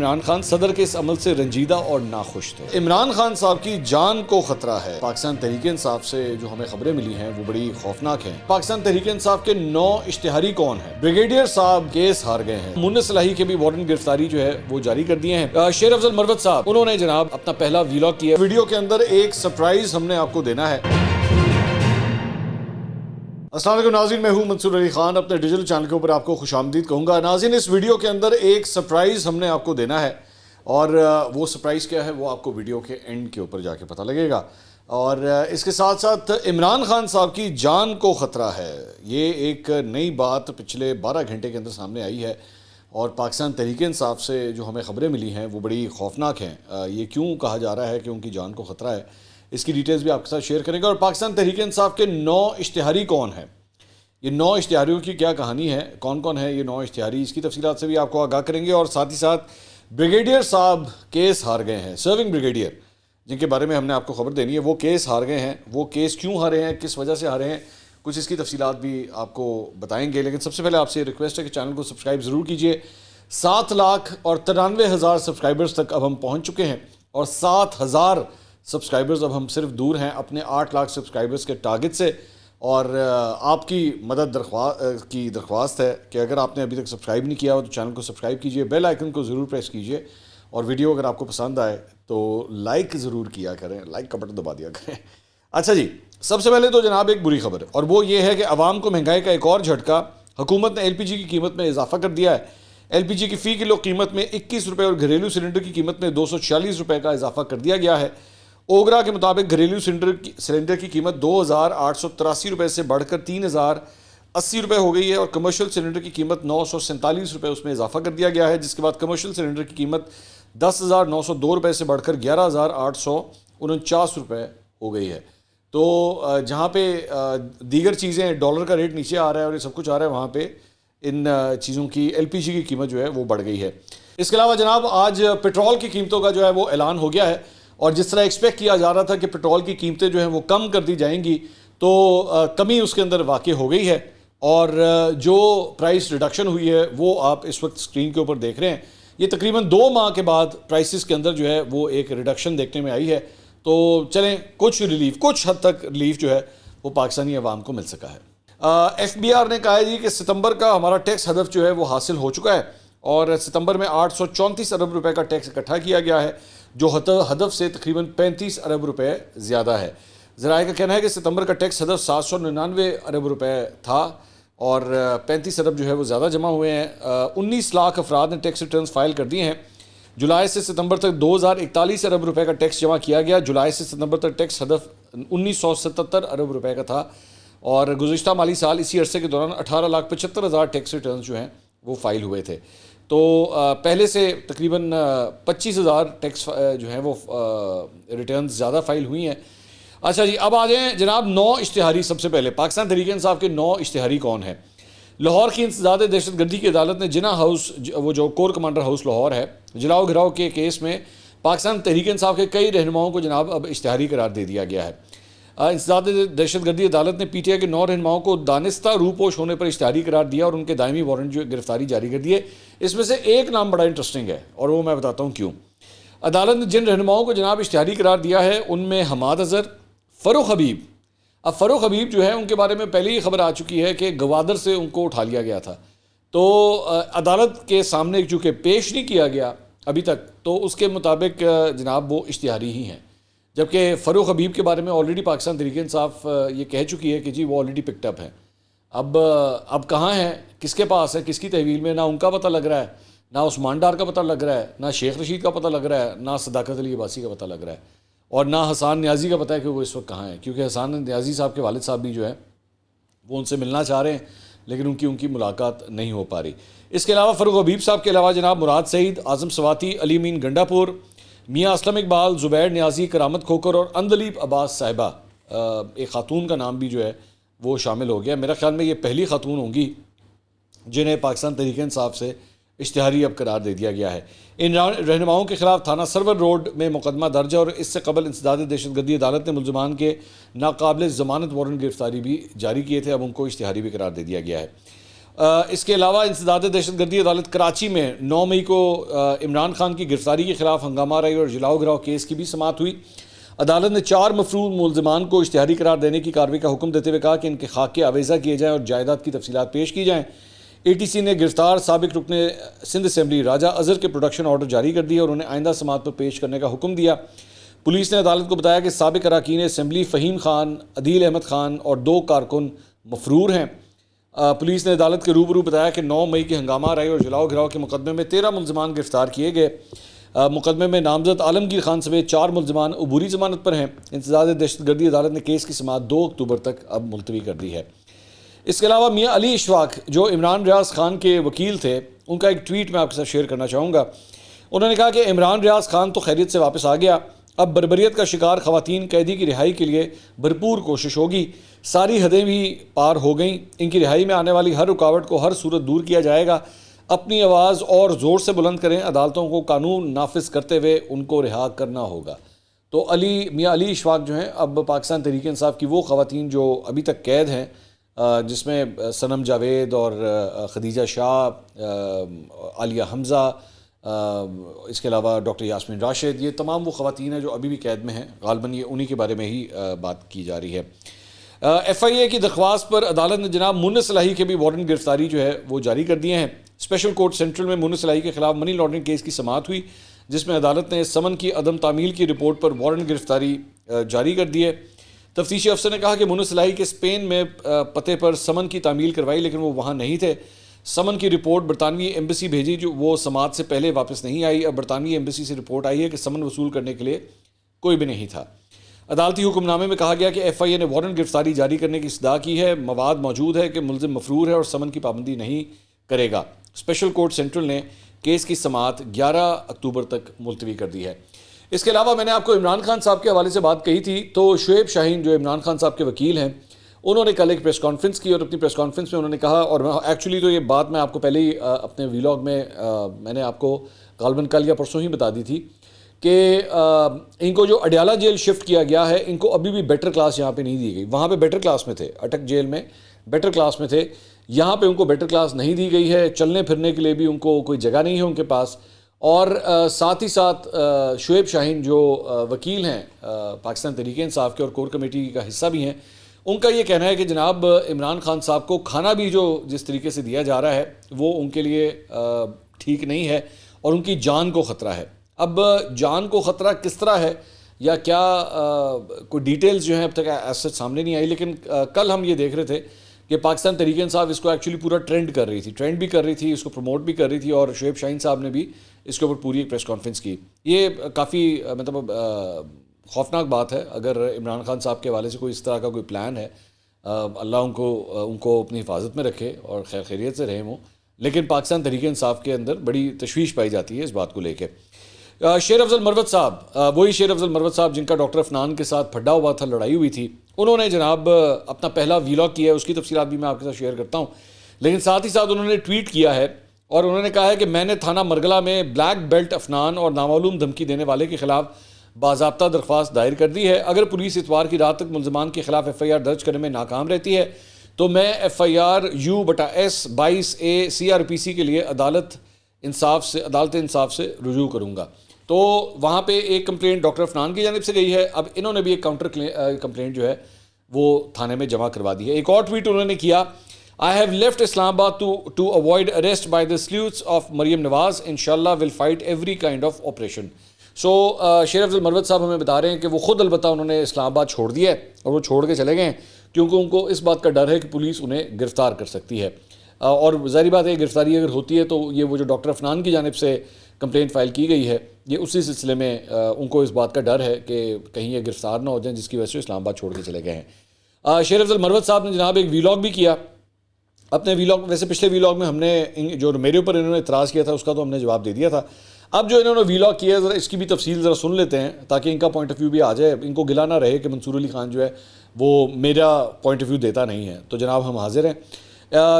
عمران خان صدر کے اس عمل سے رنجیدہ اور ناخوش تھے۔ عمران خان صاحب کی جان کو خطرہ ہے۔ پاکستان تحریک انصاف سے جو ہمیں خبریں ملی ہیں وہ بڑی خوفناک ہیں۔ پاکستان تحریک انصاف کے 9 اشتہاری کون ہیں؟ بریگیڈیئر صاحب کیس ہار گئے ہیں۔ مونس صلاحی کے بھی وارنٹ گرفتاری جو ہے وہ جاری کر دیے ہیں۔ شیر افضل مروت صاحب انہوں نے جناب اپنا پہلا ویلاگ کیا۔ ویڈیو کے اندر ایک سرپرائز ہم نے آپ کو دینا ہے۔ السلام علیکم ناظرین، میں ہوں منصور علی خان، اپنے ڈیجیٹل چینل کے اوپر آپ کو خوش آمدید کہوں گا۔ ناظرین، اس ویڈیو کے اندر ایک سرپرائز ہم نے آپ کو دینا ہے، اور وہ سرپرائز کیا ہے وہ آپ کو ویڈیو کے اینڈ کے اوپر جا کے پتہ لگے گا۔ اور اس کے ساتھ ساتھ عمران خان صاحب کی جان کو خطرہ ہے، یہ ایک نئی بات پچھلے 12 گھنٹے کے اندر سامنے آئی ہے، اور پاکستان تحریک انصاف سے جو ہمیں خبریں ملی ہیں وہ بڑی خوفناک ہیں۔ یہ کیوں کہا جا رہا ہے کہ ان کی جان کو خطرہ ہے، اس کی ڈیٹیلز بھی آپ کے ساتھ شیئر کریں گے۔ اور پاکستان تحریک انصاف کے 9 اشتہاری کون ہیں، یہ 9 اشتہاریوں کی کیا کہانی ہے، کون کون ہے یہ 9 اشتہاری، اس کی تفصیلات سے بھی آپ کو آگاہ کریں گے۔ اور ساتھ ہی ساتھ بریگیڈیئر صاحب کیس ہار گئے ہیں، سرونگ بریگیڈیئر جن کے بارے میں ہم نے آپ کو خبر دینی ہے، وہ کیس ہار گئے ہیں۔ وہ کیس کیوں ہارے ہیں، کس وجہ سے ہارے ہیں، کچھ اس کی تفصیلات بھی آپ کو بتائیں گے۔ لیکن سب سے پہلے آپ سے ریکویسٹ ہے کہ چینل کو سبسکرائب ضرور کیجئے۔ 7,93,000 سبسکرائبرز تک اب ہم پہنچ چکے ہیں، اور 7,000 سبسکرائبرز اب ہم صرف دور ہیں اپنے 8 لاکھ سبسکرائبرز کے ٹارگٹ سے۔ اور آپ کی مدد کی درخواست ہے کہ اگر آپ نے ابھی تک سبسکرائب نہیں کیا ہو تو چینل کو سبسکرائب کیجئے، بیل آئیکن کو ضرور پریس کیجئے، اور ویڈیو اگر آپ کو پسند آئے تو لائک ضرور کیا کریں، لائک کا بٹن دبا دیا کریں۔ اچھا جی، سب سے پہلے تو جناب ایک بری خبر، اور وہ یہ ہے کہ عوام کو مہنگائی کا ایک اور جھٹکا۔ حکومت نے LPG کی قیمت میں اضافہ کر دیا ہے۔ LPG کی فی کلو قیمت میں 21 روپے اور گھریلو سلنڈر کی قیمت میں 246 روپے کا اضافہ کر دیا گیا ہے۔ اوگرا کے مطابق گھریلو سلنڈر کی قیمت 2,883 روپے سے بڑھ کر 3,080 روپے ہو گئی ہے، اور کمرشل سلنڈر کی قیمت 947 روپے اس میں اضافہ کر دیا گیا ہے، جس کے بعد کمرشل سلنڈر کی قیمت 10,902 روپے سے بڑھ کر 11,849 روپے ہو گئی ہے۔ تو جہاں پہ دیگر چیزیں ڈالر کا ریٹ نیچے آ رہا ہے اور یہ سب کچھ آ رہا ہے، وہاں پہ ان چیزوں کی LPG کی قیمت جو ہے وہ بڑھ گئی ہے۔ اس کے علاوہ جناب آج پیٹرول کی قیمتوں کا جو ہے وہ اعلان ہو گیا ہے، اور جس طرح ایکسپیکٹ کیا جا رہا تھا کہ پیٹرول کی قیمتیں جو ہیں وہ کم کر دی جائیں گی، تو کمی اس کے اندر واقع ہو گئی ہے، اور جو پرائس ریڈکشن ہوئی ہے وہ آپ اس وقت اسکرین کے اوپر دیکھ رہے ہیں۔ یہ تقریباً 2 ماہ کے بعد پرائسز کے اندر جو ہے وہ ایک ریڈکشن دیکھنے میں آئی ہے۔ تو چلیں کچھ حد تک ریلیف جو ہے وہ پاکستانی عوام کو مل سکا ہے۔ FBR نے کہا ہے جی کہ ستمبر کا ہمارا ٹیکس ہدف جو ہے وہ حاصل ہو چکا ہے، اور ستمبر میں 834 ارب روپے کا ٹیکس اکٹھا کیا گیا ہے، جو ہدف سے تقریباً 35 ارب روپے زیادہ ہے۔ ذرائع کا کہنا ہے کہ ستمبر کا ٹیکس ہدف 799 ارب روپے تھا، اور 35 ارب جو ہے وہ زیادہ جمع ہوئے ہیں۔ 19 لاکھ افراد نے ٹیکس ریٹرنز فائل کر دیے ہیں۔ جولائی سے ستمبر تک 2,041 ارب روپے کا ٹیکس جمع کیا گیا۔ جولائی سے ستمبر تک ٹیکس ہدف 1977 ارب روپے کا تھا، اور گزشتہ مالی سال اسی عرصے کے دوران 18,75,000 ٹیکس ریٹرنز جو ہیں وہ فائل ہوئے تھے۔ تو پہلے سے تقریباً 25,000 ٹیکس جو ہیں وہ ریٹرنز زیادہ فائل ہوئی ہیں۔ اچھا جی، اب آ جائیں جناب 9 اشتہاری۔ سب سے پہلے پاکستان تحریک انصاف کے 9 اشتہاری کون ہیں؟ لاہور کی انسداد دہشت گردی کی عدالت نے جناح ہاؤس، وہ جو کور کمانڈر ہاؤس لاہور ہے، جلاؤ گھراؤ کے کیس میں پاکستان تحریک انصاف کے کئی رہنماؤں کو جناب اب اشتہاری قرار دے دیا گیا ہے۔ انسداد دہشت گردی عدالت نے PTI کے 9 رہنماؤں کو دانستہ روپوش ہونے پر اشتہاری قرار دیا، اور ان کے دائمی وارنٹ جو گرفتاری جاری کر دیے۔ اس میں سے ایک نام بڑا انٹرسٹنگ ہے، اور وہ میں بتاتا ہوں کیوں۔ عدالت نے جن رہنماؤں کو جناب اشتہاری قرار دیا ہے ان میں حماد اظہر، فروخ حبیب۔ اب فروخ حبیب جو ہے ان کے بارے میں پہلے ہی خبر آ چکی ہے کہ گوادر سے ان کو اٹھا لیا گیا تھا، تو عدالت کے سامنے چونکہ پیش نہیں کیا گیا ابھی تک، تو اس کے مطابق جناب وہ اشتہاری ہی ہیں۔ جبکہ فروخ حبیب کے بارے میں آلریڈی پاکستان تحریک انصاف یہ کہہ چکی ہے کہ جی وہ آلریڈی پکڈ اپ ہیں۔ اب کہاں ہیں، کس کے پاس ہے، کس کی تحویل میں، نہ ان کا پتہ لگ رہا ہے، نہ عثمان ڈار کا پتہ لگ رہا ہے، نہ شیخ رشید کا پتہ لگ رہا ہے، نہ صداقت علی عباسی کا پتہ لگ رہا ہے، اور نہ حسان نیازی کا پتہ ہے کہ وہ اس وقت کہاں ہیں، کیونکہ حسان نیازی صاحب کے والد صاحب بھی جو ہے وہ ان سے ملنا چاہ رہے ہیں، لیکن ان کی ملاقات نہیں ہو پا رہی۔ اس کے علاوہ فروخ حبیب صاحب کے علاوہ جناب مراد سعید، اعظم سواتی، علی امین گنڈا پور، میاں اسلم اقبال، زبیر نیازی، کرامت کھوکر اور اندلیب عباس صاحبہ، ایک خاتون کا نام بھی جو ہے وہ شامل ہو گیا۔ میرا خیال میں یہ پہلی خاتون ہوں گی جنہیں پاکستان تحریک انصاف سے اشتہاری اب قرار دے دیا گیا ہے۔ ان رہنماؤں کے خلاف تھانہ سرور روڈ میں مقدمہ درج ہے، اور اس سے قبل انسداد دہشت گردی عدالت نے ملزمان کے ناقابل ضمانت وارنٹ گرفتاری بھی جاری کیے تھے، اب ان کو اشتہاری بھی قرار دے دیا گیا ہے۔ اس کے علاوہ انسداد دہشت گردی عدالت کراچی میں 9 مئی کو عمران خان کی گرفتاری کے خلاف ہنگامہ آرائی اور جلاؤ گراؤ کیس کی بھی سماعت ہوئی۔ عدالت نے 4 مفروض ملزمان کو اشتہاری قرار دینے کی کارروائی کا حکم دیتے ہوئے کہا کہ ان کے خاکے آویزہ کیے جائیں اور جائیداد کی تفصیلات پیش کی جائیں۔ اے ٹی سی نے گرفتار سابق رکن سندھ اسمبلی راجہ اظہر کے پروڈکشن آرڈر جاری کر دیا اور انہیں آئندہ سماعت پر پیش کرنے کا حکم دیا۔ پولیس نے عدالت کو بتایا کہ سابق اراکین اسمبلی فہیم خان، عدیل احمد خان اور 2 کارکن مفرور ہیں۔ پولیس نے عدالت کے روبرو بتایا کہ 9 مئی کے ہنگامہ آرائی اور جلاؤ گھراؤ کے مقدمے میں 13 ملزمان گرفتار کیے گئے۔ مقدمے میں نامزد عالمگیر خان سمیت 4 ملزمان عبوری ضمانت پر ہیں۔ انسداد دہشت گردی عدالت نے کیس کی سماعت 2 اکتوبر تک اب ملتوی کر دی ہے۔ اس کے علاوہ میاں علی اشفاق جو عمران ریاض خان کے وکیل تھے، ان کا ایک ٹویٹ میں آپ کے ساتھ شیئر کرنا چاہوں گا۔ انہوں نے کہا کہ عمران ریاض خان تو خیریت سے واپس آ گیا، اب بربریت کا شکار خواتین قیدی کی رہائی کے لیے بھرپور کوشش ہوگی۔ ساری حدیں بھی پار ہو گئیں، ان کی رہائی میں آنے والی ہر رکاوٹ کو ہر صورت دور کیا جائے گا۔ اپنی آواز اور زور سے بلند کریں، عدالتوں کو قانون نافذ کرتے ہوئے ان کو رہا کرنا ہوگا۔ تو میاں علی اشفاق جو ہیں اب پاکستان تحریک انصاف کی وہ خواتین جو ابھی تک قید ہیں، جس میں صنم جاوید اور خدیجہ شاہ، عالیہ حمزہ، اس کے علاوہ ڈاکٹر یاسمین راشد، یہ تمام وہ خواتین ہیں جو ابھی بھی قید میں ہیں۔ غالباً یہ انہی کے بارے میں ہی بات کی جا رہی ہے۔ ایف آئی اے کی درخواست پر عدالت نے جناب مونس الہی کے بھی وارنٹ گرفتاری جو ہے وہ جاری کر دیے ہیں۔ اسپیشل کورٹ سینٹرل میں مونس الہی کے خلاف منی لانڈرنگ کیس کی سماعت ہوئی، جس میں عدالت نے سمن کی عدم تعمیل کی رپورٹ پر وارنٹ گرفتاری جاری کر دی ہے۔ تفتیشی افسر نے کہا کہ مونس الہی کے اسپین میں پتے پر سمن کی تعمیل کروائی، لیکن وہ وہاں نہیں تھے۔ سمن کی رپورٹ برطانوی ایمبیسی بھیجی، جو وہ سماعت سے پہلے واپس نہیں آئی۔ اب برطانوی ایمبیسی سے رپورٹ آئی ہے کہ سمن وصول کرنے کے لیے کوئی بھی نہیں تھا۔ عدالتی حکم نامے میں کہا گیا کہ ایف آئی اے نے وارنٹ گرفتاری جاری کرنے کی استدعا کی ہے، مواد موجود ہے کہ ملزم مفرور ہے اور سمن کی پابندی نہیں کرے گا۔ اسپیشل کورٹ سینٹرل نے کیس کی سماعت 11 اکتوبر تک ملتوی کر دی ہے۔ اس کے علاوہ میں نے آپ کو عمران خان صاحب کے حوالے سے بات کہی تھی، تو شعیب شاہین جو عمران خان صاحب کے وکیل ہیں، انہوں نے کل ایک پریس کانفرنس کی اور اپنی پریس کانفرنس میں انہوں نے کہا، اور ایکچولی تو یہ بات میں آپ کو پہلے ہی اپنے ویلاگ میں نے آپ کو غالباً کل یا پرسوں ہی بتا دی تھی کہ ان کو جو اڈیالہ جیل شفٹ کیا گیا ہے، ان کو ابھی بھی بیٹر کلاس یہاں پہ نہیں دی گئی۔ وہاں پہ بیٹر کلاس میں تھے، اٹک جیل میں بیٹر کلاس میں تھے، یہاں پہ ان کو بیٹر کلاس نہیں دی گئی ہے۔ چلنے پھرنے کے لیے بھی ان کو کوئی جگہ نہیں ہے ان کے پاس۔ اور ساتھ ہی ساتھ شعیب شاہین جو وکیل ہیں پاکستان تحریک انصاف کے اور کور کمیٹی کا حصہ بھی ہیں، ان کا یہ کہنا ہے کہ جناب عمران خان صاحب کو کھانا بھی جو جس طریقے سے دیا جا رہا ہے وہ ان کے لیے ٹھیک نہیں ہے اور ان کی جان کو خطرہ ہے۔ اب جان کو خطرہ کس طرح ہے یا کیا کوئی ڈیٹیلز جو ہیں اب تک ایسے سامنے نہیں آئی، لیکن کل ہم یہ دیکھ رہے تھے کہ پاکستان تحریک انصاف اس کو ایکچولی پورا ٹرینڈ بھی کر رہی تھی، اس کو پروموٹ بھی کر رہی تھی، اور شعیب شاہین صاحب نے بھی اس کے اوپر پوری ایک پریس کانفرنس کی۔ یہ کافی مطلب خوفناک بات ہے اگر عمران خان صاحب کے حوالے سے کوئی اس طرح کا کوئی پلان ہے۔ اللہ ان کو اپنی حفاظت میں رکھے اور خیر خیریت سے رہیں وہ، لیکن پاکستان تحریک انصاف کے اندر بڑی تشویش پائی جاتی ہے اس بات کو لے کے۔ شیر افضل مروت صاحب، وہی شیر افضل مروت صاحب جن کا ڈاکٹر عفنان کے ساتھ پھڈا ہوا تھا، لڑائی ہوئی تھی، انہوں نے جناب اپنا پہلا ویلاگ کیا ہے، اس کی تفصیلات بھی میں آپ کے ساتھ شیئر کرتا ہوں، لیکن ساتھ ہی ساتھ انہوں نے ٹویٹ کیا ہے اور انہوں نے کہا ہے کہ میں نے تھانہ مرگلہ میں بلیک بیلٹ عفنان اور نامعلوم دھمکی دینے والے کے خلاف باضابطہ درخواست دائر کر دی ہے۔ اگر پولیس اتوار کی رات تک ملزمان کے خلاف ایف آئی آر درج کرنے میں ناکام رہتی ہے تو میں F I R U/S 22A CRPC کے لیے عدالت انصاف سے رجوع کروں گا۔ تو وہاں پہ ایک کمپلینٹ ڈاکٹر عفنان کی جانب سے گئی ہے، اب انہوں نے بھی ایک کاؤنٹر کمپلینٹ جو ہے وہ تھانے میں جمع کروا دی ہے۔ ایک اور ٹویٹ انہوں نے کیا، I have left Islamabad to avoid arrest by the sleuths of Maryam Nawaz. Inshallah will fight every kind of operation. So شیر افضل مروت صاحب ہمیں بتا رہے ہیں کہ وہ خود البتہ انہوں نے اسلام آباد چھوڑ دیا ہے اور وہ چھوڑ کے چلے گئے ہیں کیونکہ ان کو اس بات کا ڈر ہے کہ پولیس انہیں گرفتار کر سکتی ہے، اور ظاہری بات ہے گرفتاری اگر ہوتی ہے تو یہ وہ جو ڈاکٹر عفنان کی جانب سے کمپلینٹ فائل کی گئی ہے، یہ اسی سلسلے میں ان کو اس بات کا ڈر ہے کہ کہیں یہ گرفتار نہ ہو جائیں، جس کی وجہ سے اسلام آباد چھوڑ کے چلے گئے ہیں۔ شیر افضل مروت صاحب نے جناب ایک ویلاگ بھی کیا اپنے ویلاگ، ویسے پچھلے ویلاگ میں ہم نے جو میرے اوپر انہوں نے اعتراض کیا تھا اس کا تو ہم نے جواب دے دیا تھا۔ اب جو انہوں نے ویلاگ کیا ہے ذرا اس کی بھی تفصیل ذرا سن لیتے ہیں تاکہ ان کا پوائنٹ آف ویو بھی آ جائے، ان کو گلا نہ رہے کہ منصور علی خان جو ہے وہ میرا پوائنٹ آف ویو دیتا نہیں ہے۔ تو جناب ہم حاضر ہیں۔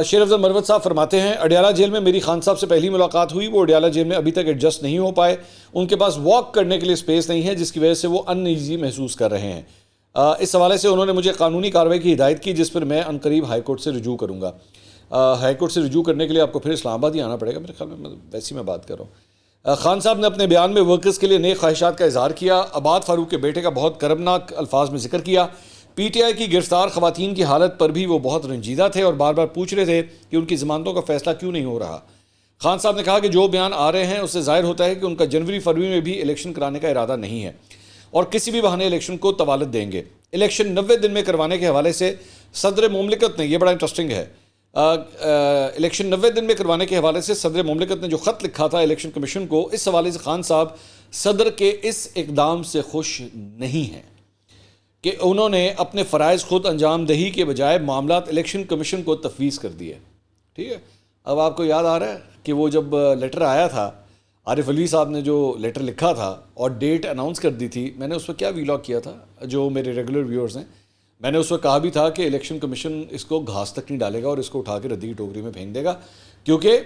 شیر افضل مروت صاحب فرماتے ہیں، اڈیالہ جیل میں میری خان صاحب سے پہلی ملاقات ہوئی، وہ اڈیالہ جیل میں ابھی تک ایڈجسٹ نہیں ہو پائے، ان کے پاس واک کرنے کے لیے اسپیس نہیں ہے جس کی وجہ سے وہ ان ایزی محسوس کر رہے ہیں۔ اس حوالے سے انہوں نے مجھے قانونی کارروائی کی ہدایت کی جس پر میں عنقریب ہائی کورٹ سے رجوع کروں گا۔ ہائی کورٹ سے رجوع کرنے کے لیے آپ کو پھر اسلام آباد ہی آنا پڑے گا میرے خیال میں، ویسی میں بات کر رہا ہوں۔ خان صاحب نے اپنے بیان میں ورکرز کے لیے نیک خواہشات کا اظہار کیا، عباد فاروق کے بیٹے کا بہت کربناک الفاظ میں ذکر کیا۔ پی ٹی آئی کی گرفتار خواتین کی حالت پر بھی وہ بہت رنجیدہ تھے اور بار بار پوچھ رہے تھے کہ ان کی ضمانتوں کا فیصلہ کیوں نہیں ہو رہا۔ خان صاحب نے کہا کہ جو بیان آ رہے ہیں اس سے ظاہر ہوتا ہے کہ ان کا جنوری فروری میں بھی الیکشن کرانے کا ارادہ نہیں ہے اور کسی بھی بہانے الیکشن کو طوالت دیں گے۔ الیکشن 90 دن میں کروانے کے حوالے سے صدر مملکت نے، یہ بڑا انٹرسٹنگ ہے، الیکشن 90 دن میں کروانے کے حوالے سے صدر مملکت نے جو خط لکھا تھا الیکشن کمیشن کو، اس حوالے سے خان صاحب صدر کے اس اقدام سے خوش نہیں ہیں کہ انہوں نے اپنے فرائض خود انجام دہی کے بجائے معاملات الیکشن کمیشن کو تفویض کر دیے۔ ٹھیک ہے، اب آپ کو یاد آ رہا ہے کہ وہ جب لیٹر آیا تھا، عارف علوی صاحب نے جو لیٹر لکھا تھا اور ڈیٹ اناؤنس کر دی تھی، میں نے اس وقت کیا ویلاگ کیا تھا، جو میرے ریگولر ویورز ہیں، میں نے اس وقت کہا بھی تھا کہ الیکشن کمیشن اس کو گھاس تک نہیں ڈالے گا اور اس کو اٹھا کے ردی کی ٹوکری میں پھینک دے گا، کیونکہ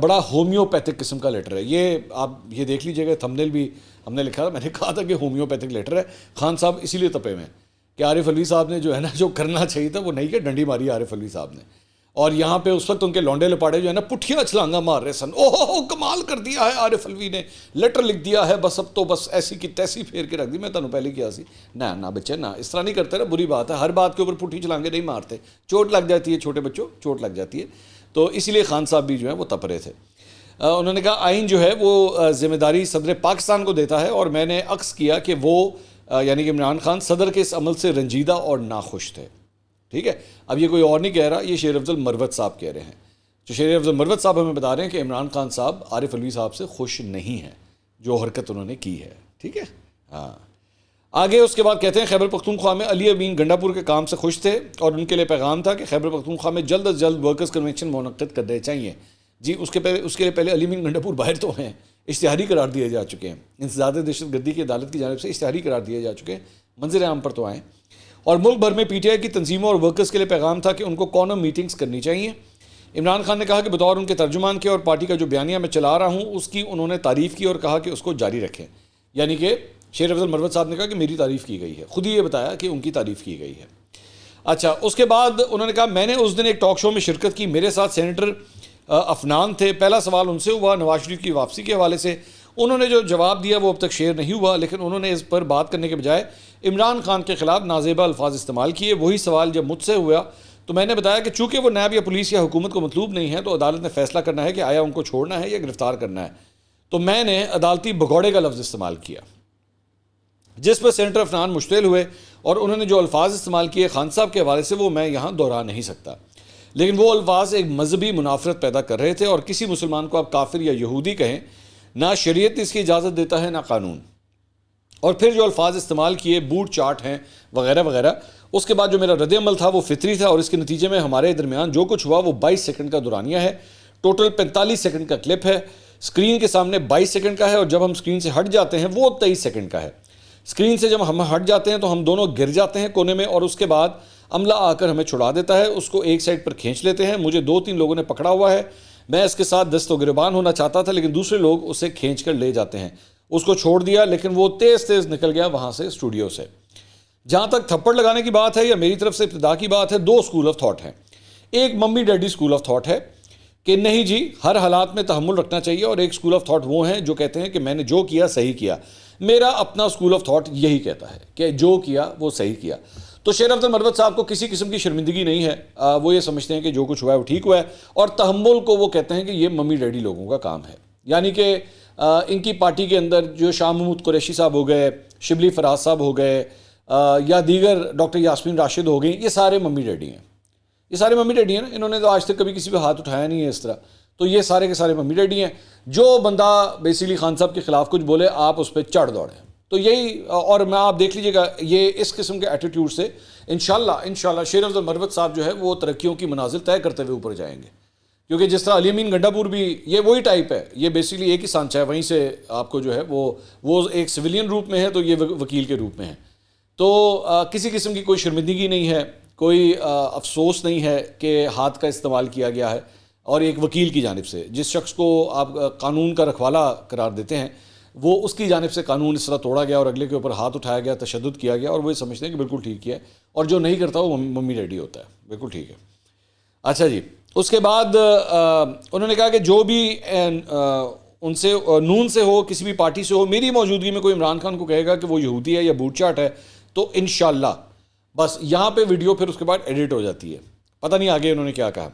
بڑا ہومیوپیتھک قسم کا لیٹر ہے یہ۔ آپ یہ دیکھ لیجئے گا، تھمبنیل بھی ہم نے لکھا تھا، میں نے کہا تھا کہ ہومیوپیتھک لیٹر ہے۔ خان صاحب اسی لیے تپے میں کہ عارف علوی صاحب نے جو ہے نا جو کرنا چاہیے تھا وہ نہیں کہ ڈنڈی ماری عارف علوی صاحب نے، اور یہاں پہ اس وقت ان کے لونڈے لپاڑے جو ہے نا پٹھیاں چھلانگا مار رہے سن، اوہ کمال کر دیا ہے عارف علوی نے، لیٹر لکھ دیا ہے، بس اب تو بس ایسی کی تیسی پھیر کے رکھ دی۔ میں تمہیں پہلے کیا سی، نہ بچے نہ اس طرح نہیں کرتے نا، بری بات ہے، ہر بات کے اوپر پٹھی چھلانگے نہیں مارتے، چوٹ لگ جاتی ہے، چھوٹے بچوں چوٹ لگ جاتی ہے۔ تو اسی لیے خان صاحب بھی جو ہے وہ تپ رہے تھے۔ انہوں نے کہا آئین جو ہے وہ ذمہ داری صدر پاکستان کو دیتا ہے اور میں نے عکس کیا کہ وہ یعنی کہ عمران خان صدر کے اس عمل سے رنجیدہ اور ناخوش تھے۔ ٹھیک ہے، اب یہ کوئی اور نہیں کہہ رہا، یہ شیر افضل مروت صاحب کہہ رہے ہیں۔ جو شیر افضل مروت صاحب ہمیں بتا رہے ہیں کہ عمران خان صاحب عارف علوی صاحب سے خوش نہیں ہیں جو حرکت انہوں نے کی ہے۔ ٹھیک ہے، ہاں آگے اس کے بعد کہتے ہیں خیبر پختونخوا میں علی امین گنڈا پور کے کام سے خوش تھے اور ان کے لیے پیغام تھا کہ خیبر پختونخوا میں جلد از جلد ورکرز کنونشن منعقد کرنے چاہیے۔ جی اس کے لیے پہلے علی امین گنڈا پور باہر تو ہیں، اشتہاری قرار دیے جا چکے ہیں، انسداد دہشت گردی کی عدالت کی جانب سے اشتہاری قرار دیے جا چکے ہیں، منظر عام پر تو آئیں۔ اور ملک بھر میں پی ٹی آئی کی تنظیموں اور ورکرز کے لیے پیغام تھا کہ ان کو کارنر میٹنگز کرنی چاہیے۔ عمران خان نے کہا کہ بطور ان کے ترجمان کے اور پارٹی کا جو بیانیہ میں چلا رہا ہوں اس کی انہوں نے تعریف کی اور کہا کہ اس کو جاری رکھیں، یعنی کہ شیر افضل مروت صاحب نے کہا کہ میری تعریف کی گئی ہے، خود ہی یہ بتایا کہ ان کی تعریف کی گئی ہے۔ اچھا، اس کے بعد انہوں نے کہا میں نے اس دن ایک ٹاک شو میں شرکت کی، میرے ساتھ سینیٹر افنان تھے، پہلا سوال ان سے ہوا نواز شریف کی واپسی کے حوالے سے، انہوں نے جو جواب دیا وہ اب تک شیئر نہیں ہوا، لیکن انہوں نے اس پر بات کرنے کے بجائے عمران خان کے خلاف نازیبا الفاظ استعمال کیے۔ وہی سوال جب مجھ سے ہوا تو میں نے بتایا کہ چونکہ وہ نیب یا پولیس یا حکومت کو مطلوب نہیں ہے تو عدالت نے فیصلہ کرنا ہے کہ آیا ان کو چھوڑنا ہے یا گرفتار کرنا ہے، تو میں نے عدالتی بھگوڑے کا لفظ استعمال کیا، جس پر سینیٹر افنان مشتعل ہوئے اور انہوں نے جو الفاظ استعمال کیے خان صاحب کے حوالے سے وہ میں یہاں دہرا نہیں سکتا، لیکن وہ الفاظ ایک مذہبی منافرت پیدا کر رہے تھے اور کسی مسلمان کو آپ کافر یا یہودی کہیں، نہ شریعت اس کی اجازت دیتا ہے نہ قانون، اور پھر جو الفاظ استعمال کیے بوٹ چاٹ ہیں وغیرہ وغیرہ، اس کے بعد جو میرا رد عمل تھا وہ فطری تھا اور اس کے نتیجے میں ہمارے درمیان جو کچھ ہوا وہ 22 سیکنڈ کا دورانیہ ہے، ٹوٹل 45 سیکنڈ کا کلپ ہے، اسکرین کے سامنے 22 سیکنڈ کا ہے اور جب ہم اسکرین سے ہٹ جاتے ہیں وہ 23 سیکنڈ کا ہے۔ اسکرین سے جب ہم ہٹ جاتے ہیں تو ہم دونوں گر جاتے ہیں کونے میں اور اس کے بعد عملہ آ کر ہمیں چھڑا دیتا ہے، اس کو ایک سائڈ پر کھینچ لیتے ہیں، مجھے 2-3 لوگوں نے پکڑا ہوا ہے، میں اس کے ساتھ دست و گریبان ہونا چاہتا تھا لیکن دوسرے لوگ اسے کھینچ کر لے جاتے ہیں، اس کو چھوڑ دیا لیکن وہ تیز نکل گیا وہاں سے اسٹوڈیو سے۔ جہاں تک تھپڑ لگانے کی بات ہے یا میری طرف سے ابتدا کی بات ہے، 2 اسکول آف تھاٹ ہیں۔ ایک mummy daddy school of thought ہے کہ نہیں جی ہر حالات میں تحمل رکھنا چاہیے، اور ایک اسکول آف تھاٹ وہ ہیں جو کہتے ہیں کہ میں نے جو کیا صحیح کیا۔ میرا اپنا اسکول آف تھاٹ یہی کہتا ہے کہ جو کیا وہ صحیح کیا۔ تو شیر افضل مروت صاحب کو کسی قسم کی شرمندگی نہیں ہے، وہ یہ سمجھتے ہیں کہ جو کچھ ہوا ہے وہ ٹھیک ہوا ہے، اور تحمل کو وہ کہتے ہیں کہ یہ ممی ڈیڈی لوگوں کا کام ہے، یعنی کہ ان کی پارٹی کے اندر جو شاہ محمود قریشی صاحب ہو گئے، شبلی فراز صاحب ہو گئے، یا دیگر ڈاکٹر یاسمین راشد ہو گئی، یہ سارے ممی ڈیڈی ہیں، یہ سارے ممی ڈیڈی ہیں نا، انہوں نے تو آج تک کبھی کسی پہ ہاتھ اٹھایا نہیں ہے اس طرح، تو یہ سارے کے سارے ممی ڈیڈی ہیں۔ جو بندہ بیسیکلی خان صاحب کے خلاف کچھ بولے آپ اس پہ چڑھ دوڑیں، تو یہی، اور میں آپ دیکھ لیجئے گا یہ اس قسم کے ایٹیٹیوڈ سے انشاءاللہ شیر افضل مروت صاحب جو ہے وہ ترقیوں کی منازل طے کرتے ہوئے اوپر جائیں گے، کیونکہ جس طرح علی امین گنڈا پور بھی یہ وہی ٹائپ ہے، یہ بیسیکلی ایک ہی سانچہ ہے، وہیں سے آپ کو جو ہے وہ ایک سویلین روپ میں ہے تو یہ وکیل کے روپ میں ہے، تو کسی قسم کی کوئی شرمندگی نہیں ہے، کوئی افسوس نہیں ہے کہ ہاتھ کا استعمال کیا گیا ہے، اور ایک وکیل کی جانب سے جس شخص کو آپ قانون کا رکھوالا قرار دیتے ہیں وہ اس کی جانب سے قانون اس طرح توڑا گیا اور اگلے کے اوپر ہاتھ اٹھایا گیا، تشدد کیا گیا، اور وہ یہ سمجھتے ہیں کہ بالکل ٹھیک کیا ہے، اور جو نہیں کرتا وہ ممی ڈیڈی ہوتا ہے، بالکل ٹھیک ہے۔ اچھا جی، اس کے بعد انہوں نے کہا کہ جو بھی ان سے نون سے ہو، کسی بھی پارٹی سے ہو، میری موجودگی میں کوئی عمران خان کو کہے گا کہ وہ یہودی ہے یا بوٹ چاٹ ہے تو انشاءاللہ. بس یہاں پہ ویڈیو پھر اس کے بعد ایڈٹ ہو جاتی ہے. پتہ نہیں آگے انہوں نے کیا کہا.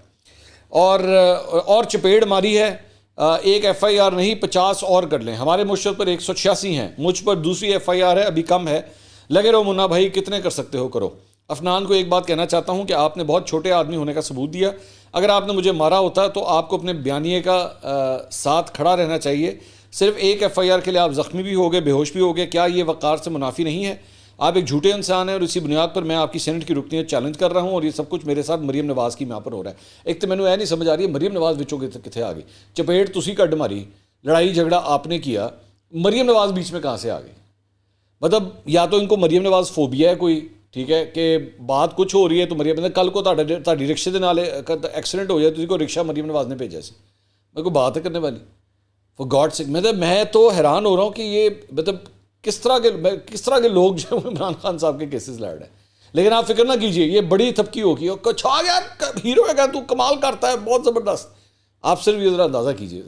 اور چپیڑ ماری ہے. ایک ایف آئی آر نہیں 50 اور کر لیں. ہمارے مشرف پر 186 ہیں، مجھ پر دوسری ایف آئی آر ہے، ابھی کم ہے. لگے رہو منا بھائی، کتنے کر سکتے ہو کرو. افنان کو ایک بات کہنا چاہتا ہوں کہ آپ نے بہت چھوٹے آدمی ہونے کا ثبوت دیا. اگر آپ نے مجھے مارا ہوتا تو آپ کو اپنے بیانیے کا ساتھ کھڑا رہنا چاہیے. صرف ایک ایف آئی آر کے لیے آپ زخمی بھی ہو گئے، بے ہوش بھی ہو گئے. کیا یہ وقار سے منافی نہیں ہے؟ آپ ایک جھوٹے انسان ہیں اور اسی بنیاد پر میں آپ کی سینٹ کی رکنیت چیلنج کر رہا ہوں، اور یہ سب کچھ میرے ساتھ مریم نواز کی یہاں پر ہو رہا ہے. ایک تو میں نے نہیں سمجھ آ رہی ہے مریم نواز بچوں کے کتنے آ گئی. چپیٹ تسی کڈ ماری، لڑائی جھگڑا آپ نے کیا، مریم نواز بیچ میں کہاں سے آ گئی؟ مطلب یا تو ان کو مریم نواز فوبیا ہے کوئی، ٹھیک ہے، کہ بات کچھ ہو رہی ہے تو مریم، کل کو تاری رکشے دے نال ایکسیڈنٹ ہو جائے تو کو رکشہ مریم نواز نے بھیجا سی، میں کوئی بات ہے کرنے والی فور گاڈ سیک. مطلب میں تو حیران ہو رہا ہوں کہ یہ مطلب کس طرح کے لوگ جو عمران خان صاحب کے کیسز لڑ رہے ہیں. لیکن آپ فکر نہ کیجئے، یہ بڑی تھپکی ہوگی اور کچھ آ گیا ہیرو ہے، تو کمال کرتا ہے بہت زبردست. آپ صرف یہ ذرا اندازہ کیجئے.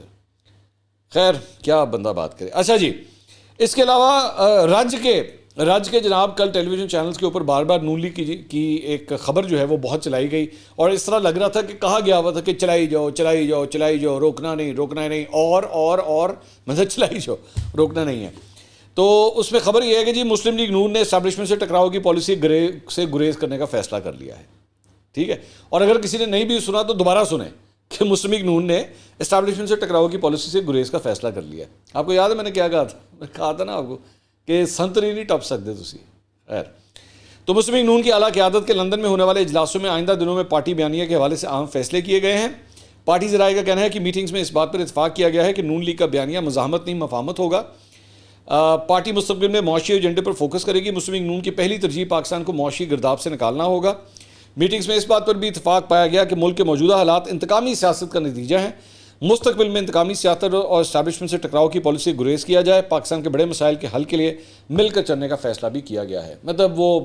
خیر کیا بندہ بات کرے. اچھا جی، اس کے علاوہ رج کے جناب کل ٹیلی ویژن چینلز کے اوپر بار بار نون لیگ کی ایک خبر جو ہے وہ بہت چلائی گئی، اور اس طرح لگ رہا تھا کہ کہا گیا ہوا تھا کہ چلائی جاؤ، روکنا نہیں اور مطلب چلائی جاؤ، روکنا نہیں ہے. تو اس میں خبر یہ ہے کہ جی مسلم لیگ نون نے اسٹیبلشمنٹ سے ٹکراؤ کی پالیسی سے گریز کرنے کا فیصلہ کر لیا ہے. ٹھیک ہے، اور اگر کسی نے نہیں بھی سنا تو دوبارہ سنیں کہ مسلم لیگ نون نے اسٹیبلشمنٹ سے ٹکراؤ کی پالیسی سے گریز کا فیصلہ کر لیا ہے. آپ کو یاد ہے میں نے کیا کہا تھا؟ میں کہا تھا نا آپ کو کہ سنتری نہیں ٹپ سکتے تسی. خیر، تو مسلم لیگ نون کی اعلیٰ قیادت کے لندن میں ہونے والے اجلاسوں میں آئندہ دنوں میں پارٹی بیانیہ کے حوالے سے اہم فیصلے کیے گئے ہیں. پارٹی ذرائع کا کہنا ہے کہ میٹنگز میں اس بات پر اتفاق کیا گیا ہے کہ نون لیگ کا بیانیہ مزاحمت نہیں مفاہمت ہوگا. پارٹی مستقبل میں معاشی ایجنڈے پر فوکس کرے گی. مسلم لیگ نون کی پہلی ترجیح پاکستان کو معاشی گرداب سے نکالنا ہوگا. میٹنگز میں اس بات پر بھی اتفاق پایا گیا کہ ملک کے موجودہ حالات انتقامی سیاست کا نتیجہ ہیں. مستقبل میں انتقامی سیاست اور اسٹیبلشمنٹ سے ٹکراؤ کی پالیسی سے گریز کیا جائے. پاکستان کے بڑے مسائل کے حل کے لیے مل کر چلنے کا فیصلہ بھی کیا گیا ہے. مطلب وہ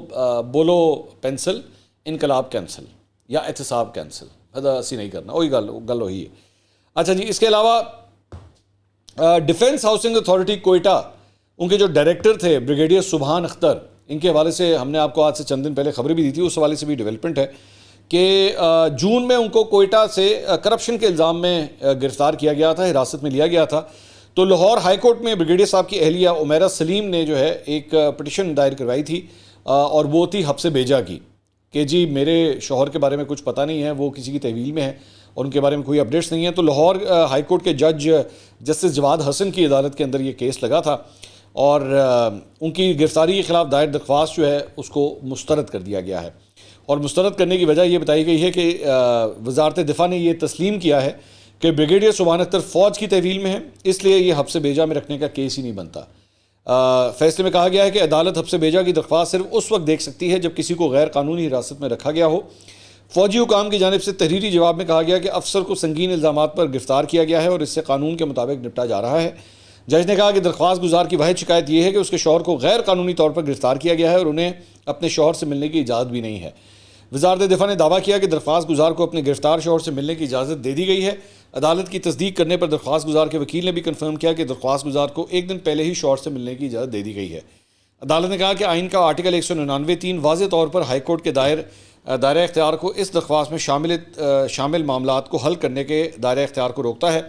بولو پینسل انقلاب کینسل یا احتساب کینسل، مطلب اسی نہیں کرنا، وہی گل وہی ہے. اچھا جی، اس کے علاوہ ڈیفنس ہاؤسنگ اتھارٹی کوئٹہ، ان کے جو ڈائریکٹر تھے بریگیڈیئر سبحان اختر، ان کے حوالے سے ہم نے آپ کو آج سے چند دن پہلے خبریں بھی دی تھی، اس حوالے سے بھی ڈیولپمنٹ ہے کہ جون میں ان کو کوئٹہ سے کرپشن کے الزام میں گرفتار کیا گیا تھا، حراست میں لیا گیا تھا. تو لاہور ہائی کورٹ میں بریگیڈیئر صاحب کی اہلیہ عمیرہ سلیم نے جو ہے ایک پٹیشن دائر کروائی تھی، اور وہ تھی حبس بیجا کی، کہ جی میرے شوہر کے بارے میں کچھ پتہ نہیں ہے، وہ کسی کی تحویل میں ہے اور ان کے بارے میں کوئی اپڈیٹس نہیں ہیں. تو لاہور ہائی کورٹ کے جج جسٹس جواد حسن کی عدالت کے اندر یہ کیس لگا تھا، اور ان کی گرفتاری کے خلاف دائر درخواست جو ہے اس کو مسترد کر دیا گیا ہے. اور مسترد کرنے کی وجہ یہ بتائی گئی ہے کہ وزارت دفاع نے یہ تسلیم کیا ہے کہ بریگیڈیئر سبحان اختر فوج کی تحویل میں ہے، اس لیے یہ حبس بیجا میں رکھنے کا کیس ہی نہیں بنتا. فیصلے میں کہا گیا ہے کہ عدالت حبس بیجا کی درخواست صرف اس وقت دیکھ سکتی ہے جب کسی کو غیر قانونی حراست میں رکھا گیا ہو. فوجی حکام کی جانب سے تحریری جواب میں کہا گیا کہ افسر کو سنگین الزامات پر گرفتار کیا گیا ہے اور اس سے قانون کے مطابق نپٹا جا رہا ہے. جج نے کہا کہ درخواست گزار کی واحد شکایت یہ ہے کہ اس کے شوہر کو غیر قانونی طور پر گرفتار کیا گیا ہے اور انہیں اپنے شوہر سے ملنے کی اجازت بھی نہیں ہے. وزارت دفاع نے دعویٰ کیا کہ درخواست گزار کو اپنے گرفتار شوہر سے ملنے کی اجازت دے دی گئی ہے. عدالت کی تصدیق کرنے پر درخواست گزار کے وکیل نے بھی کنفرم کیا کہ درخواست گزار کو ایک دن پہلے ہی شوہر سے ملنے کی اجازت دے دی گئی ہے. عدالت نے کہا کہ آئین کا آرٹیکل 199(3) واضح طور پر ہائی کورٹ کے دائرہ اختیار کو اس درخواست میں شامل معاملات کو حل کرنے کے دائرہ اختیار کو روکتا ہے.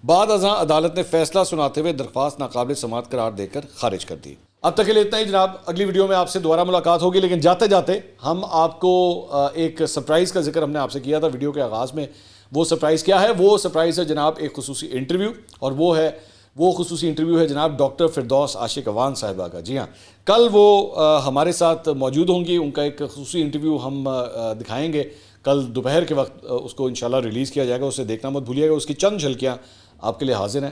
بعد ازاں عدالت نے فیصلہ سناتے ہوئے درخواست ناقابل سماعت قرار دے کر خارج کر دی. اب تک کے لیے اتنا ہی جناب. اگلی ویڈیو میں آپ سے دوبارہ ملاقات ہوگی، لیکن جاتے جاتے ہم آپ کو ایک سرپرائز کا ذکر ہم نے آپ سے کیا تھا ویڈیو کے آغاز میں. وہ سرپرائز کیا ہے؟ وہ سرپرائز ہے جناب ایک خصوصی انٹرویو، اور وہ خصوصی انٹرویو ہے جناب ڈاکٹر فردوس عاشق اوان صاحبہ کا. جی ہاں، کل وہ ہمارے ساتھ موجود ہوں گی. ان کا ایک خصوصی انٹرویو ہم دکھائیں گے کل دوپہر کے وقت، اس کو انشاءاللہ ریلیز کیا جائے گا. اسے دیکھنا مت بھولیے گا. اس کی چند جھلکیاں آپ کے لیے حاضر ہیں.